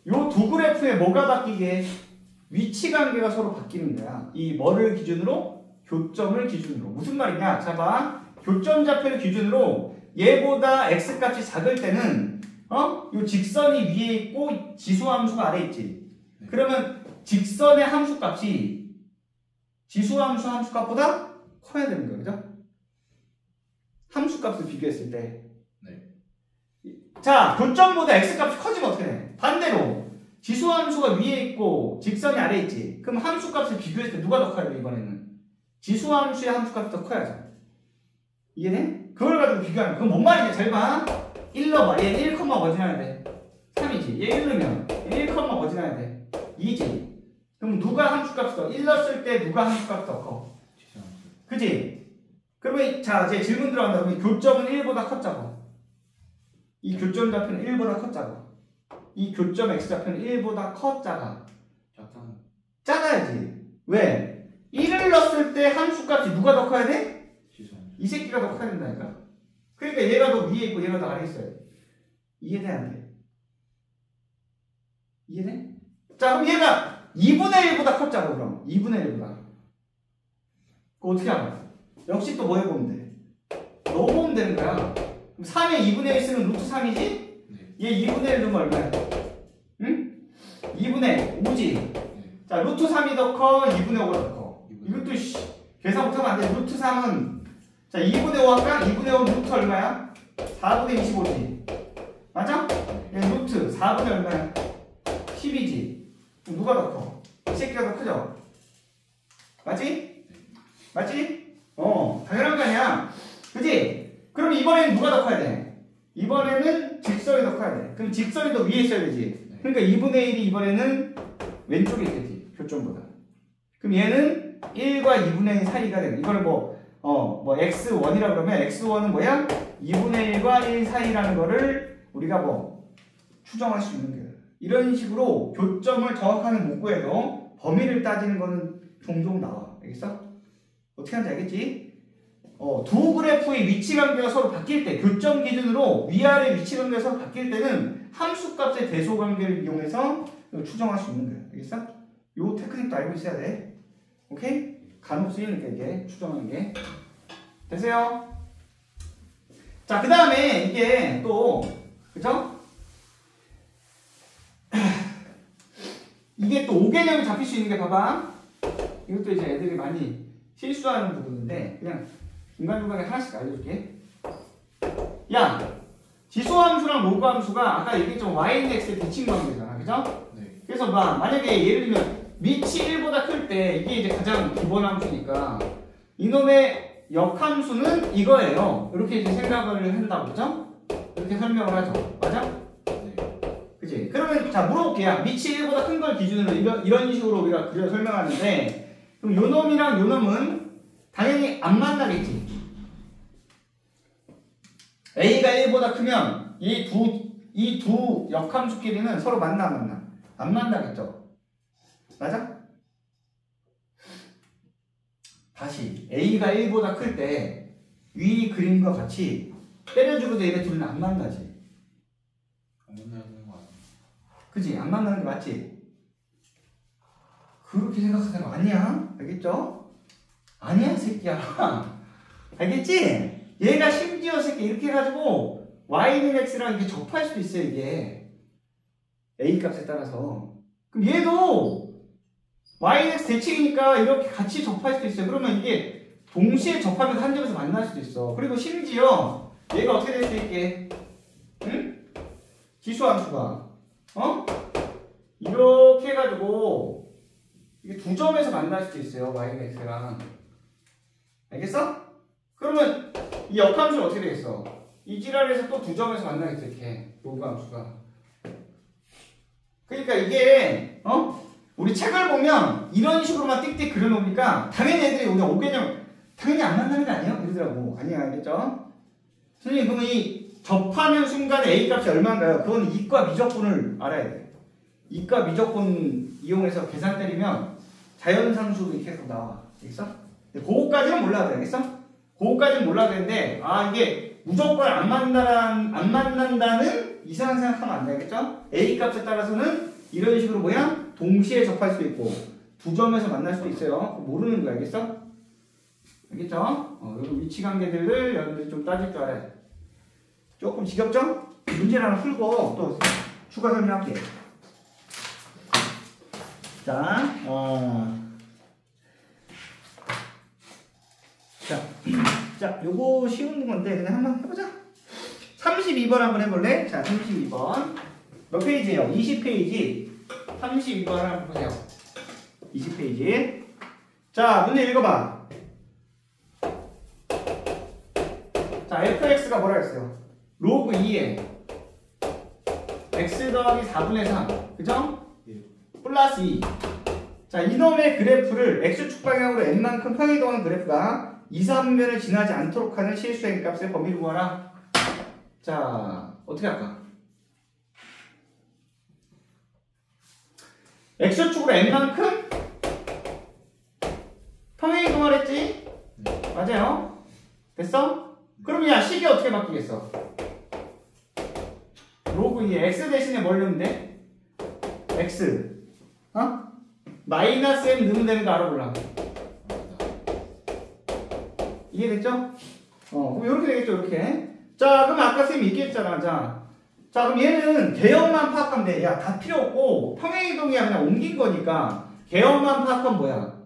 S1: 요 두 그래프에 뭐가 바뀌게? 위치 관계가 서로 바뀌는 거야. 이 뭐를 기준으로? 교점을 기준으로. 무슨 말이냐? 자 봐. 교점 좌표를 기준으로 얘보다 x값이 작을 때는 요 직선이 위에 있고 지수함수가 아래에 있지.
S2: 네.
S1: 그러면 직선의 함수값이 지수함수 함수값보다 커야 되는 거예요. 그죠? 함수값을 비교했을 때.
S2: 네.
S1: 자, 교점보다 x값이 커지면 어떻게 돼? 반대로 지수함수가 위에 있고 직선이 아래에 있지. 그럼 함수값을 비교했을 때 누가 더 커야 돼 이번에는? 지수함수의 함수값이 더 커야죠. 이해돼? 그걸 가지고 비교하면 그건 뭔 말이냐? 잘 봐. 1 넣어봐. 얘 1, 뭐 지나야 돼? 3이지. 얘 1 넣으면 1, 뭐 지나야 돼? 2지. 그럼 누가 함수값이 더? 1 넣었을 때 누가 함수값이 더 커? 그지? 그러면 자 이제 질문 들어간다. 그러면 교점은 1보다 컸자고. 이 교점 좌표는 1보다 컸자고. 이 교점 x좌표는 1보다 컸자가. 작아야지. 왜? 1을 넣었을 때 함수값이 누가 더 커야 돼? 이 새끼가 더 커야 된다니까. 그러니까 얘가 더 위에 있고 얘가 더 아래에 있어요. 이해돼 안 돼? 이해돼? 자 그럼 얘가 2분의 1보다 컸자고 그럼. 2분의 1보다. 그거 어떻게 알아? 역시 또 뭐 해보면 돼? 넣어보면 되는 거야. 그럼 3에 2분의 1 쓰면 루트 3이지?
S2: 네.
S1: 얘 2분의 1 넣으면 얼마야? 응? 2분의 5지?
S2: 네.
S1: 자 루트 3이 더 커? 2분의 5가 더 커?
S2: 2분의
S1: 이것도 계산 못하면 안 돼. 루트 3은 자 2분의 5 할까? 2분의 5 루트 얼마야? 4분의 25지? 맞아? 얘 루트 4분의 얼마야? 10이지? 그럼 누가 더 커? 이 새끼가 더 크죠? 맞지? 맞지? 당연한 거 아니야. 그지? 그럼 이번에는 누가 더 커야 돼? 이번에는 직선이 더 커야 돼. 그럼 직선이 더 위에 있어야 되지. 그러니까 2분의 1이 이번에는 왼쪽에 있겠지. 교점보다. 그럼 얘는 1과 2분의 1 사이가 되는. 이거를 뭐 x1이라 그러면 x1은 뭐야? 2분의 1과 1 사이라는 거를 우리가 뭐 추정할 수 있는 거예요. 이런 식으로 교점을 정확하게 못 구해도 범위를 따지는 거는 종종 나와. 알겠어? 어떻게 하는지 알겠지? 두 그래프의 위치 관계가 서로 바뀔 때, 교점 기준으로 위아래 위치 관계가 서로 바뀔 때는 함수값의 대소 관계를 이용해서 추정할 수 있는 거야. 알겠어? 요 테크닉도 알고 있어야 돼. 오케이? 간혹 쓰이니까 이게 추정하는 게. 되세요? 자, 그 다음에 이게 또, 그죠? 이게 또 5개념이 잡힐 수 있는 게 봐봐. 이것도 이제 애들이 많이 실수하는 부분인데, 그냥 중간중간에 하나씩 알려줄게. 야! 지수함수랑 로그함수가 아까 얘기했지만 y는 x의 대칭 관계잖아. 그죠?
S2: 네.
S1: 그래서 만약에 예를 들면 밑이 1보다 클 때 이게 이제 가장 기본 함수니까 이놈의 역함수는 이거예요. 이렇게 이제 생각을 한다고. 그죠? 이렇게 설명을 하죠. 맞아?
S2: 네.
S1: 그치? 그러면 자 물어볼게요. 밑이 1보다 큰 걸 기준으로 이런 식으로 우리가 그려 설명하는데 그럼 요 놈이랑 요 놈은 당연히 안 만나겠지. a가 1보다 크면 이 두 역함수끼리는 서로 만나 안 만나? 안 만나겠죠. 맞아? 다시 a가 1보다 클 때 위 그림과 같이 때려주고도 얘네 둘은 안 만나지.
S2: 안 만나는 거 아니야?
S1: 그지? 안 만나는 게 맞지? 그렇게 생각하는 거 아니야. 알겠죠? 아니야 새끼야. 알겠지? 얘가 심지어 새끼 이렇게 해가지고 y는 x랑 이렇게 접할 수도 있어요. 이게 a 값에 따라서. 그럼 얘도 y는 x 대칭이니까 이렇게 같이 접할 수도 있어요. 그러면 이게 동시에 접하면서 한 점에서 만날 수도 있어. 그리고 심지어 얘가 어떻게 될 수 있게? 응? 지수함수가 이렇게 해가지고 이게 두 점에서 만날 수도 있어요. y는 x랑. 알겠어? 그러면 이 역함수는 어떻게 되겠어? 이 지랄에서 또 두 점에서 만나겠죠. 이렇게 로그함수가. 그러니까 이게 우리 책을 보면 이런 식으로만 띡띡 그려놓으니까 당연히 애들이 우리가 5개념 당연히 안 만나는 거 아니에요? 이러더라고. 아니야. 알겠죠? 선생님 그러면 이 접하는 순간에 A값이 얼마인가요? 그건 이과 미적분을 알아야 돼. 이과 미적분 이용해서 계산 때리면 자연상수도 이렇게 해서 나와. 알겠어? 그거까지는 몰라도 돼. 알겠어? 그거까지는 몰라도 되는데 이게 무조건 안 만난다는 이상한 생각하면 안 되겠죠? A값에 따라서는 이런 식으로 뭐야? 동시에 접할 수도 있고 두 점에서 만날 수도 있어요. 모르는 거 알겠어? 알겠죠? 이런 위치 관계들을 여러분들이 좀 따질 줄 알아요. 조금 지겹죠? 문제를 하나 풀고 또 추가 설명할게요. 자, 자, 요거 쉬운 건데 그냥 한번 해보자. 32번 한번 해볼래? 자, 32번. 몇 페이지예요? 20페이지. 32번 한번 보세요. 20페이지. 자, 문제 읽어봐. 자, fx가 뭐라 했어요? 로그 2에 x 더하기 4분의 3. 그죠? 플러스 2. 자, 이놈의 그래프를 x축 방향으로 n만큼 평행이동하는 그래프가 2, 3분면을 지나지 않도록 하는 실수행 값의 범위를 구하라. 자, 어떻게 할까? x축으로 n만큼 평행이동을 했지? 맞아요? 됐어? 그럼 야, 식이 어떻게 바뀌겠어? 로그 2에 x 대신에 뭘 넣으면 돼? x 마이너스 m 넣으면 되는 거 알아볼라. 이해됐죠? 그럼 이렇게 되겠죠, 이렇게. 자, 그럼 아까 쌤이 얘기했잖아. 자, 그럼 얘는 개형만 파악하면 돼. 야, 다 필요 없고 평행이동이야 그냥 옮긴 거니까 개형만 파악하면 뭐야?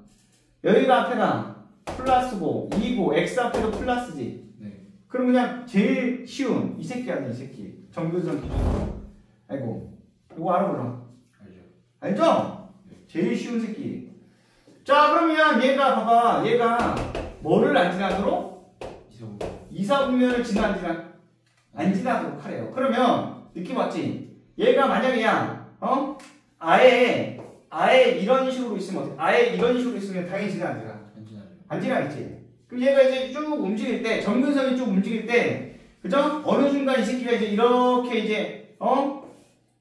S1: 여기가 앞에가 플러스고 2고 x 앞에도 플러스지.
S2: 네.
S1: 그럼 그냥 제일 쉬운 이 새끼 아니야, 이 새끼. 정교전 기준으로. 아이고, 이거 알아볼라.
S2: 알죠.
S1: 알죠? 제일 쉬운 새끼. 자, 그러면 얘가 봐봐. 얘가 뭐를 안 지나도록? 2, 4분면을 안 지나도록 하래요. 그러면 느낌 왔지? 얘가 만약에 아예 이런 식으로 있으면 어떻게? 아예 이런 식으로 있으면 당연히 지나 안 지나? 안 지나겠지? 그럼 얘가 이제 쭉 움직일 때, 점근선이 쭉 움직일 때, 그죠? 어느 순간 이 새끼가 이제 이렇게 이제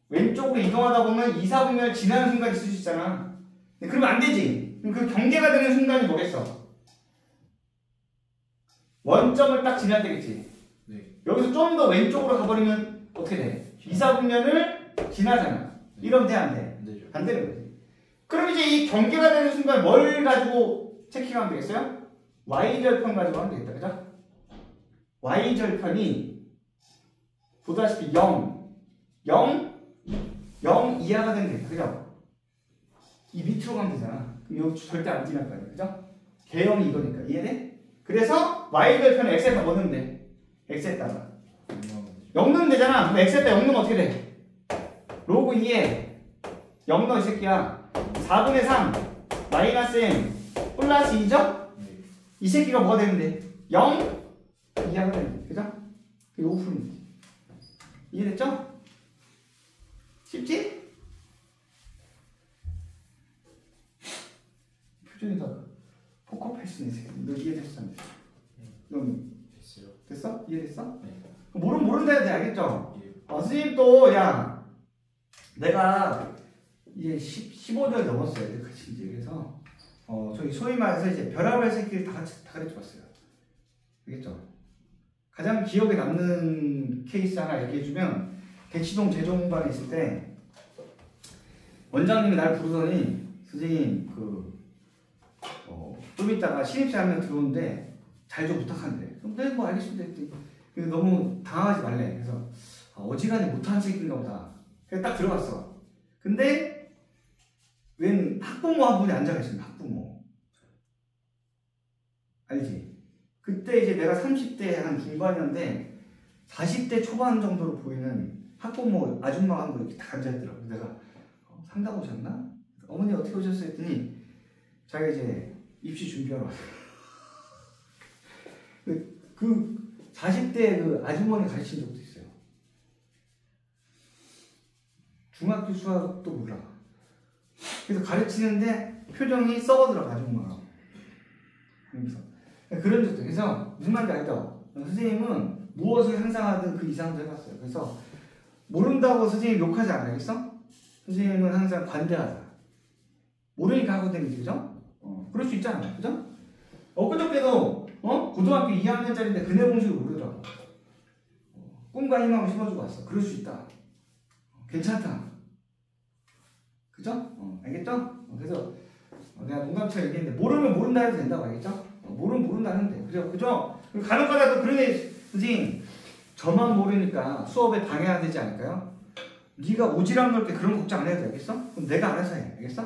S1: 왼쪽으로 이동하다 보면 2, 4분면을 지나는 순간이 있을 수 있잖아. 그러면 안 되지. 그럼 그 경계가 되는 순간이 뭐겠어? 원점을 딱 지나야 되겠지.
S2: 네.
S1: 여기서 좀 더 왼쪽으로 가버리면 어떻게 돼? 2, 4분면을 지나잖아. 이러면 돼, 안 돼?
S2: 안 되죠.
S1: 안 되는 거지. 그럼 이제 이 경계가 되는 순간 뭘 가지고 체킹하면 되겠어요? y절편 가지고 하면 되겠다. 그죠? y절편이 보다시피 0 이하가 되면 되겠다. 그죠? 이 밑으로 가면 되잖아. 그럼 여기 절대 안 지날 거 아니야. 그죠? 개형이 이거니까. 이해돼? 그래서 y절편은 x에다 뭐 넣으면 돼? x에다가 0 넣으면 되잖아. 그럼 x에다 0 넣으면 어떻게 돼? 로그 2에 0 넣어 이 새끼야. 4분의 3 마이너스 m 플러스 2죠?
S2: 네.
S1: 이 새끼가 뭐가 되는데? 0 이하가 되는데. 그죠? 그게 5%인데. 이해됐죠? 쉽지? 표정이 다 포커페이스네. 너 이해됐어? 안 됐어? 넌
S2: 됐어요.
S1: 됐어? 이해됐어?
S2: 네.
S1: 모른다 해야 돼. 알겠죠?
S2: 예.
S1: 선생님 또 내가 이제 15년 넘었어요. 여태까지 이제. 그래서 저희 소위 말해서 이제 벼락을 새끼를 다 가르쳐 봤어요. 알겠죠? 가장 기억에 남는 케이스 하나 얘기해주면, 대치동 재종반에 있을 때 원장님이 날 부르더니, 선생님 좀 이따가 신입생 한 명 들어오는데 잘 좀 부탁한대. 그럼 네, 뭐 알겠습니다 했더니, 근데 너무 당황하지 말래. 그래서 어지간히 못하는 새끼인가 보다. 그래서 딱 들어갔어. 근데 웬 학부모 한 분이 앉아 계십니다. 학부모. 알지? 그때 이제 내가 30대 한 중반이었는데 40대 초반 정도로 보이는 학부모 아줌마가 한 분 이렇게 딱 앉아있더라고. 내가 상담 오셨나? 어머니 어떻게 오셨어요? 했더니 자기가 이제 입시 준비하러 왔어요. 그 40대 그 아주머니 가르친 적도 있어요. 중학교 수학도 몰라. 그래서 가르치는데 표정이 썩어들어, 아줌마가. 그래서 그런 적도. 그래서 무슨 말인지 알죠? 선생님은 무엇을 상상하든 그 이상도 해봤어요. 그래서 모른다고 선생님 욕하지 않아야겠어? 선생님은 항상 관대하다. 모르니까 하고 다니지, 그죠? 그럴 수 있잖아, 그죠? 엊그저께도 고등학교 2학년짜리인데 근해 공식을 모르더라고. 꿈과 희망을 심어주고 왔어. 그럴 수 있다. 괜찮다. 그죠? 알겠죠? 그래서 내가 농담처럼 얘기했는데 모르면 모른다 해도 된다고. 알겠죠? 모르면 모른다는데. 그죠? 간혹가다 또 그런 애, 선생님, 저만 모르니까 수업에 방해가 되지 않을까요? 네가 오지랖 넓게 그런 걱정 안 해도 돼. 알겠어? 그럼 내가 알아서 해. 알겠어?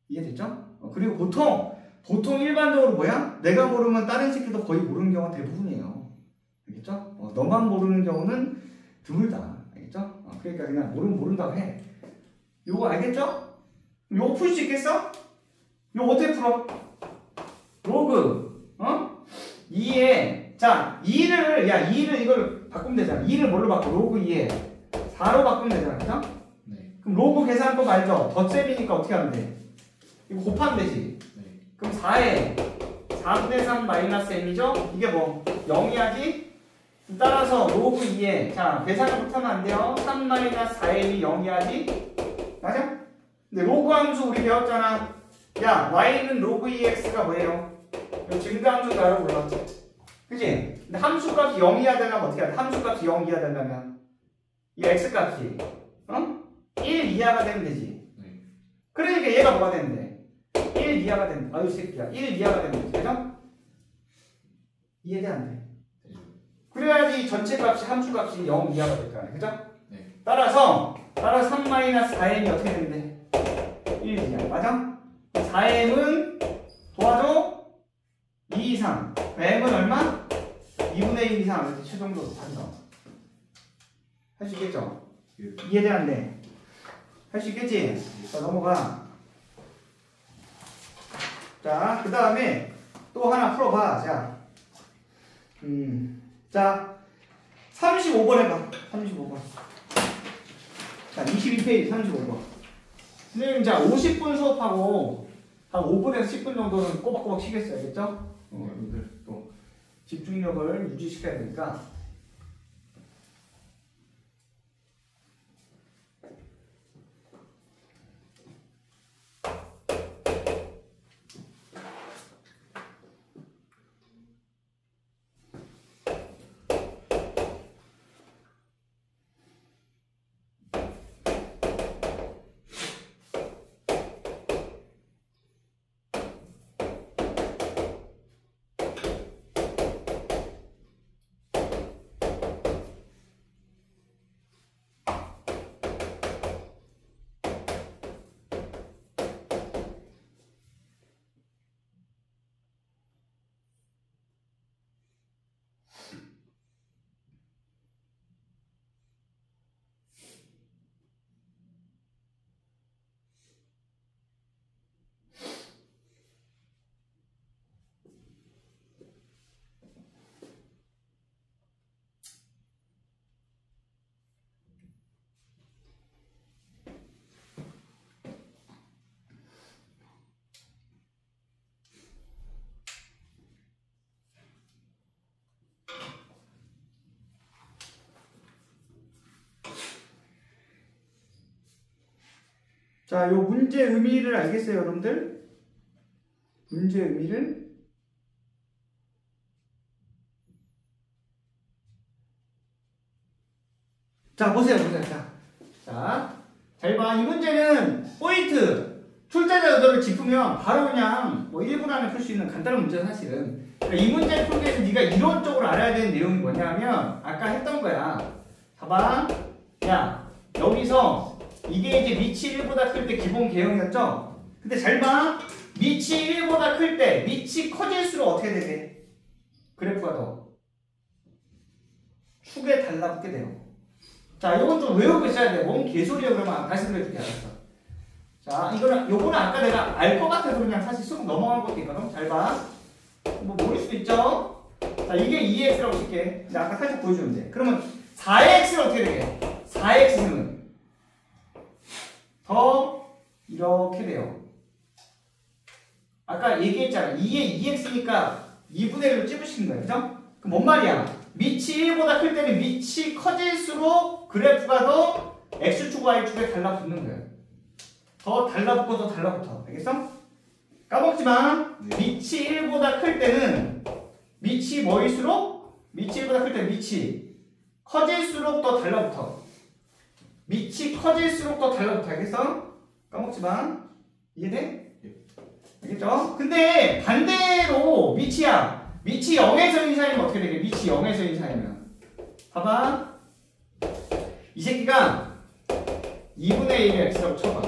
S1: 이해됐죠? 그리고 보통 일반적으로 뭐야? 내가 모르면 다른 새끼도 거의 모르는 경우가 대부분이에요. 알겠죠? 너만 모르는 경우는 드물다. 알겠죠? 그러니까 그냥 모르면 모른다고 해. 요거 알겠죠? 요거 풀 수 있겠어? 요거 어떻게 풀어? 로그 2에 자 2를 이걸 바꾸면 되잖아. 2를 뭘로 바꿔? 로그 2에 4로 바꾸면 되잖아. 그죠?
S2: 네.
S1: 그럼 로그 계산법 알죠? 덧셈이니까 어떻게 하면 돼? 이거 곱하면 되지.
S2: 네.
S1: 그럼 4에 4분의 3 마이너스 m이죠? 이게 뭐 0이야지? 따라서 로그 2에 자 계산을 못하면 안 돼요. 3 마이너스 4m이 0이야지? 맞아? 근데 로그 함수 우리 배웠잖아. 야 y는 로그 2x가 뭐예요? 증가함수 나를 몰랐죠? 그치? 근데 함수값이 0이어야 되려면 어떻게 해야 돼? 함수값이 0이어야 되려면 이 x값이 1 이하가 되면 되지.
S2: 네.
S1: 그러니까 얘가 뭐가 되는데? 1 이하가 되는 아유 새끼야 1 이하가 되는 거지. 그죠? 이해돼 안 돼?
S2: 되죠.
S1: 그래야지 전체 값이 함수값이 0 이하가 될 거 아니야. 그죠?
S2: 네.
S1: 따라서 3-4m이 어떻게 되는데? 1 이하. 맞아? 4m은 도와줘 2 이상. m은 얼마? 2분의 1 이상. 이렇게 최종적으로 판다. 할 수 있겠죠? 이해돼 안 돼? 할 수 있겠지? 자 넘어가. 자 그 다음에 또 하나 풀어봐. 자 35번 해봐. 35번. 자 22페이지 35번. 선생님 자 50분 수업하고 한 5분에서 10분 정도는 꼬박꼬박 쉬겠어요. 알겠죠? 여러분들 또 집중력을 유지시켜야 되니까. 자, 요 문제 의미를 알겠어요, 여러분들? 문제 의미를? 자, 보세요. 자, 잘 봐. 이 문제는 포인트. 출제자 의도를 짚으면 바로 그냥 뭐 1분 안에 풀 수 있는 간단한 문제는 사실은. 그러니까 이 문제를 풀기 위해서 네가 이론적으로 알아야 되는 내용이 뭐냐면 아까 했던 거야. 봐봐. 야, 여기서 이게 이제 밑이 1보다 클 때 기본 개형이었죠? 근데 잘 봐. 밑이 1보다 클 때 밑이 커질수록 어떻게 되게? 그래프가 더 축에 달라붙게 돼요. 자, 이건 좀 외우고 있어야 돼. 뭔 개소리야 그러면 다시 그려줄게. 알았어. 자, 요거는 아까 내가 알 것 같아서 그냥 사실 쑥 넘어간 것도 있거든. 잘 봐. 뭐 모를 수도 있죠? 자, 이게 2x라고 칠게. 근데 아까 살짝 보여주면 돼. 그러면 4x는 어떻게 되게? 4x는 더 이렇게 돼요. 아까 얘기했잖아. 2에 2x니까 2분의 1로 찝으시는 거예요. 그죠? 그럼 뭔 말이야? 밑이 1보다 클 때는 밑이 커질수록 그래프가 더 x축, y축에 달라붙는 거예요. 더 달라붙고 더 달라붙어. 알겠어? 까먹지 마.
S2: 네.
S1: 밑이 1보다 클 때는 밑이 뭐일수록? 밑이 1보다 클 때는 밑이 커질수록 더 달라붙어. 밑이 커질수록 더 달라붙어. 알겠어? 까먹지 마. 이해돼?
S2: 예.
S1: 알겠죠? 근데 반대로 미치야. 미치 0에서 인사이면 어떻게 되게? 미치 0에서 인사이면 봐봐. 이 새끼가 2분의 1의 x라고 쳐봐.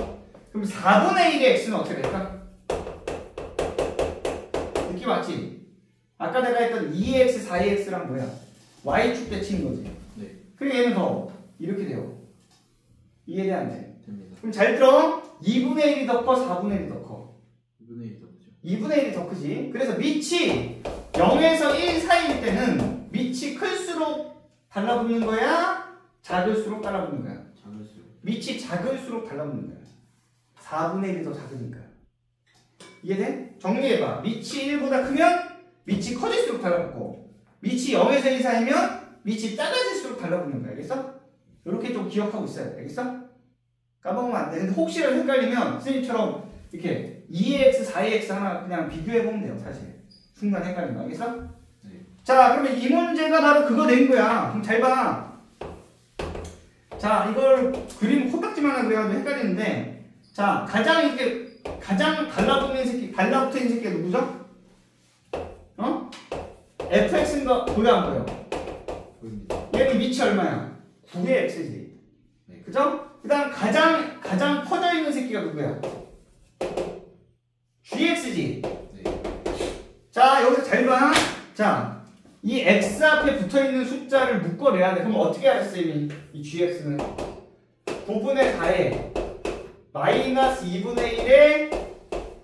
S1: 그럼 4분의 1의 x는 어떻게 될까? 느낌 왔지? 아까 내가 했던 2x, 4x랑 뭐야? y축 대칭인 거지.
S2: 네.
S1: 그리고 얘는 더 이렇게 돼요. 이해돼 안 돼?
S2: 됩니다.
S1: 그럼 잘 들어. 2분의 1이 더 커, 4분의 1이 더 커.
S2: 2분의 1이 더 크죠.
S1: 2분의 1이 더 크지. 그래서 밑이 0에서 1 사이일 때는 밑이 클수록 달라붙는 거야? 작을수록 달라붙는 거야?
S2: 작을수록.
S1: 밑이 작을수록 달라붙는 거야. 4분의 1이 더 작으니까. 이해돼? 정리해봐. 밑이 1보다 크면 밑이 커질수록 달라붙고, 밑이 0에서 1 사이면 밑이 작아질수록 달라붙는 거야. 알겠어? 이렇게 좀 기억하고 있어야 돼. 알겠어? 까먹으면 안 돼. 근데 혹시라도 헷갈리면 선생님처럼 이렇게 2x, 4x 하나 그냥 비교해보면 돼요. 사실. 순간 헷갈리면. 알겠어?
S2: 네.
S1: 자, 그러면 이 문제가 바로 그거 된 거야. 그럼 잘 봐. 자, 이걸 그림 코딱지만 하고 그래가지고 헷갈리는데, 자, 가장 달라붙는 새끼, 달라붙어 있는 새끼가 누구죠? 어? fx인가 보여 안 보여?
S2: 보입니다.
S1: 얘는 밑이 얼마야? 9의 x지.
S2: 네.
S1: 그죠? 그 다음 가장 퍼져 있는 새끼가 누구야? gx지.
S2: 네.
S1: 자, 여기서 잘 봐. 자, 이 x 앞에 붙어 있는 숫자를 묶어내야 돼. 그럼 어떻게 알았어, 이미? 이 gx는 9분의 4에 마이너스 2분의 1에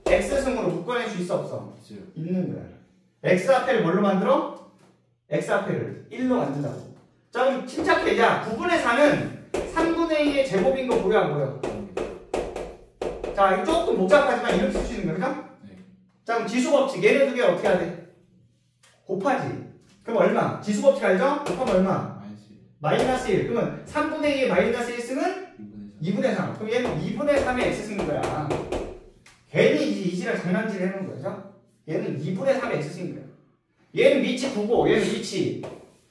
S1: x승으로 묶어낼 수 있어, 없어?
S2: 있어요.
S1: 있는 거야. x 앞에를 뭘로 만들어? x 앞에를 1로 만든다고. 자, 그럼 침착해. 자, 9분의 4는 3분의 2의 제곱인 거 보여, 안 보여?
S2: 보입니다.
S1: 자, 이거 조금 복잡하지만 이렇게 쓸 수 있는 거야, 그죠?
S2: 네.
S1: 자, 그럼 지수법칙. 얘네 두 개 어떻게 해야 돼? 곱하지. 그럼 얼마? 지수법칙 알죠? 곱하면 얼마? 마이너스 1. 그러면 3분의 2의 마이너스 1승은 2분의 3. 그럼 얘는 2분의 3의 x승인 거야. 괜히 이지랄 장난질 해놓은 거죠? 얘는 2분의 3의 x승인 거야. 얘는 밑이 9고 얘는 밑이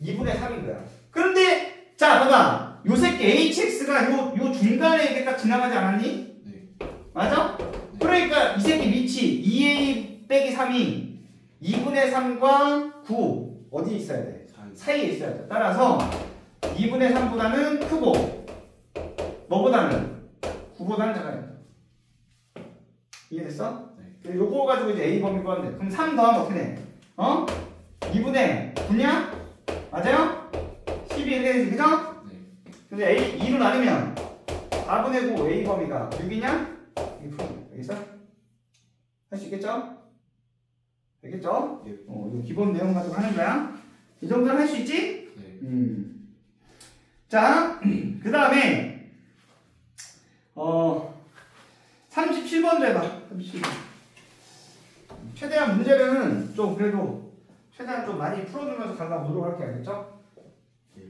S1: 2분의 3인 거야. 그런데 자, 봐봐. 요 새끼 hx가 요 중간에 이게 딱 지나가지 않았니?
S2: 네.
S1: 맞아?
S2: 네.
S1: 그러니까 이 새끼 밑이 2a 빼기 3이 2분의 3과 9 어디 있어야 돼? 사이에 있어야 돼. 따라서 2분의 3보다는 크고 뭐보다는 9보다는 작아야 돼. 이해됐어?
S2: 네.
S1: 요거 가지고 이제 a 범위 구하면 돼. 그럼 3 더하면 어떻게 돼? 어? 2분의 9냐? 맞아요? 12 이렇게 되지, 그죠?
S2: 네.
S1: 근데 a 2로 나누면 4분의 9 a 범위가 6이냐? 2%. 알겠어? 할 수 있겠죠? 알겠죠?
S2: 예.
S1: 이거 기본 내용 가지고 하는 거야. 이 정도는 할 수 있지?
S2: 네.
S1: 자, 그 다음에 37번도 해봐. 37번. 최대한 문제는 좀 그래도 최대한 좀 많이 풀어주면서 가려고 노력할게. 알겠죠?
S2: 예.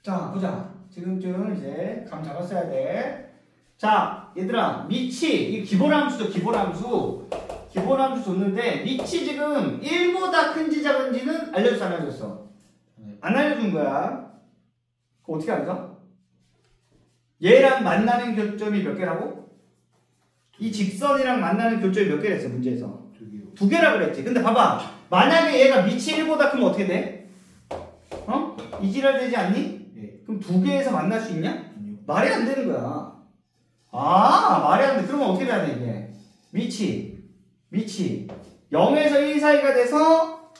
S1: 자, 보자. 지금쯤 이제 감 잡았어야 돼. 자, 얘들아, 미치, 이 기본함수죠, 기본함수. 기본함수 줬는데, 미치 지금 1보다 큰지 작은지는 알려줬어, 안 알려줬어? 안 알려준 거야. 그거 어떻게 알죠? 얘랑 만나는 교점이 몇 개라고? 이 직선이랑 만나는 교점이 몇 개랬어, 문제에서?
S2: 2개요.
S1: 2개라 그랬지. 근데 봐봐. 만약에 얘가 미치 1보다 크면 어떻게 돼? 어? 이지랄 되지 않니?
S2: 예.
S1: 그럼 2개에서 만날 수 있냐?
S2: 아니요.
S1: 말이 안 되는 거야. 아, 말이 안 돼. 그러면 어떻게 돼야 돼, 이게? 미치 0에서 1 사이가 돼서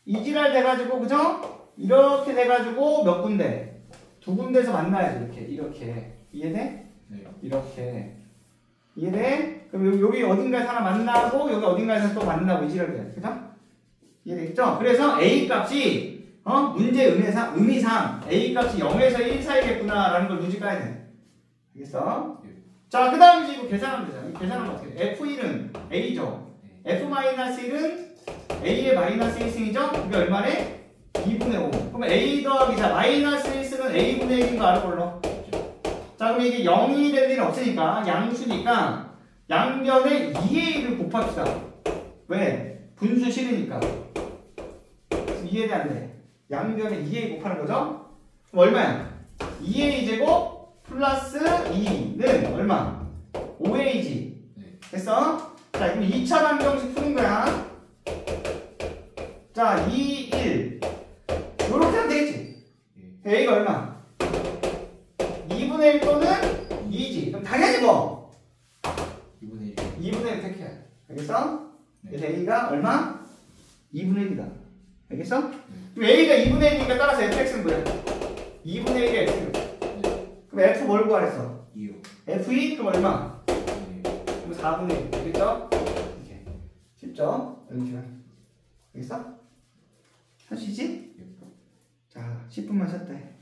S1: 이지랄 돼가지고, 그죠? 이렇게 돼가지고 몇 군데? 2군데에서 만나야지, 이렇게. 이해돼?
S2: 네.
S1: 이렇게. 이해돼? 그럼 여기 어딘가에서 하나 만나고, 여기 어딘가에서 또 만나고, 이지랄 돼. 그죠? 이해되겠죠? 그래서 A 값이, 문제 의미상 A 값이 0에서 1 사이겠구나라는 걸 눈치 까야 돼. 알겠어?
S2: 예.
S1: 자, 그 다음에 이제 이거 계산하면 되잖아. 이 계산하면 어떻게 돼? F1은 A죠? F-1은 A의 마이너스 1승이죠? 이게 얼마래? 2분의 5. 그럼 A 더하기 자, 마이너스 1승은 A분의 1인 거 알아, 뭘로? 자, 그럼 이게 0이 될 일은 없으니까, 양수니까, 양변에 2A를 곱합시다. 왜? 분수 싫으니까. 이해돼, 안 돼? 양변에 2A 곱하는 거죠? 그럼 얼마야? 2A 제곱 플러스 2는 얼마? 5A지.
S2: 네.
S1: 됐어? 자, 그럼 2차 방정식 푸는 거야. 자, 2, 1. 요렇게 하면 되겠지?
S2: 예.
S1: A가 얼마? 2분의 1 또는 2지. 그럼 당연히 뭐?
S2: 2분의 1.
S1: 2분의 1 택해야 돼. 알겠어?
S2: 네.
S1: 그래서 A가 얼마? 2분의 1이다. 알겠어?
S2: 네.
S1: 그럼 A가 2분의 1이니까 따라서 fx는 뭐야? 2분의 1이 x.
S2: 네.
S1: 그럼 f 뭘 구하랬어?
S2: 2요.
S1: f2 그럼 얼마?
S2: 네.
S1: 그럼 4분의 1. 알겠죠? 이렇게. 쉽죠? 이렇게. 알겠어? 할 수 있지?
S2: 예.
S1: 자, 10분만 쉬었다 해.